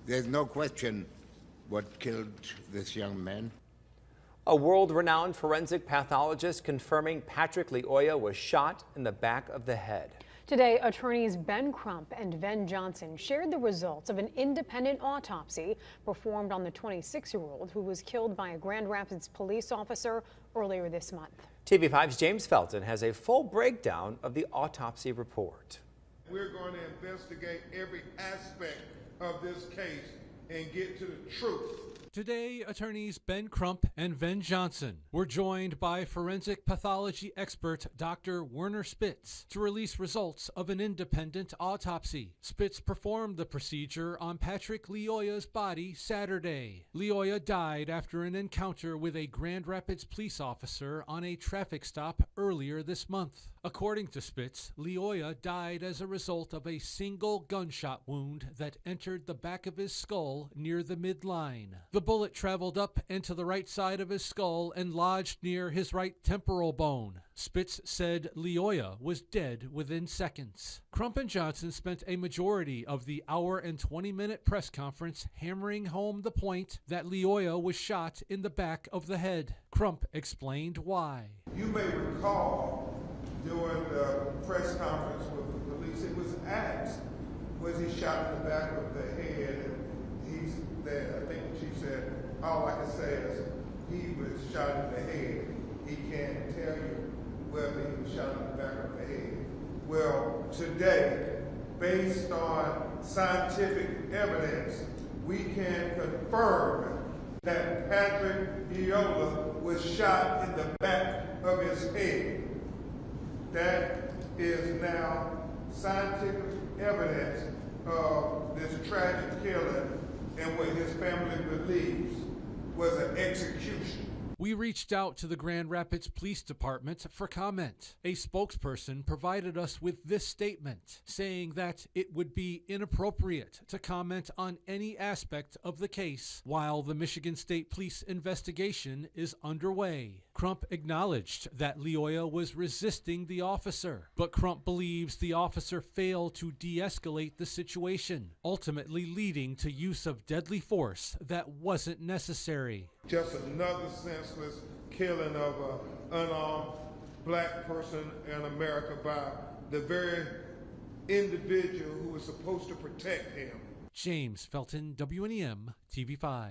There's no question what killed this young man. A world-renowned forensic pathologist confirming Patrick Lyoya was shot in the back of the head. Today, attorneys Ben Crump and Ven Johnson shared the results of an independent autopsy performed on the 26-year-old who was killed by a Grand Rapids police officer earlier this month. TV5's James Felton has a full breakdown of the autopsy report. We're going to investigate every aspect of this case and get to the truth. Today, attorneys Ben Crump and Ven Johnson were joined by forensic pathology expert Dr. Werner Spitz to release results of an independent autopsy. Spitz performed the procedure on Patrick Lyoya's body Saturday. Lyoya died after an encounter with a Grand Rapids police officer on a traffic stop earlier this month. According to Spitz, Lyoya died as a result of a single gunshot wound that entered the back of his skull near the midline. The bullet traveled up into the right side of his skull and lodged near his right temporal bone. Spitz said Lyoya was dead within seconds. Crump and Johnson spent a majority of the hour and 20-minute press conference hammering home the point that Lyoya was shot in the back of the head. Crump explained why. You may recall during the press conference with the police, it was asked, was he shot in the back of the head? And he's there. I think she said, all I can say is he was shot in the head. He can't tell you whether he was shot in the back of the head. Well, today, based on scientific evidence, we can confirm that Patrick Lyoya was shot in the back of his head. That is now scientific evidence of this tragic killing and what his family believes was an execution. We reached out to the Grand Rapids Police Department for comment. A spokesperson provided us with this statement, saying that it would be inappropriate to comment on any aspect of the case while the Michigan State Police investigation is underway. Crump acknowledged that Lyoya was resisting the officer, but Crump believes the officer failed to de-escalate the situation, ultimately leading to use of deadly force that wasn't necessary. Just another senseless killing of an unarmed black person in America by the very individual who was supposed to protect him. James Felton, WNEM, TV5.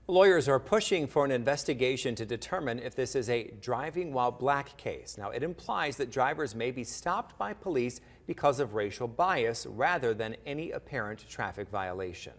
Lawyers are pushing for an investigation to determine if this is a driving while black case. Now, it implies that drivers may be stopped by police because of racial bias rather than any apparent traffic violation.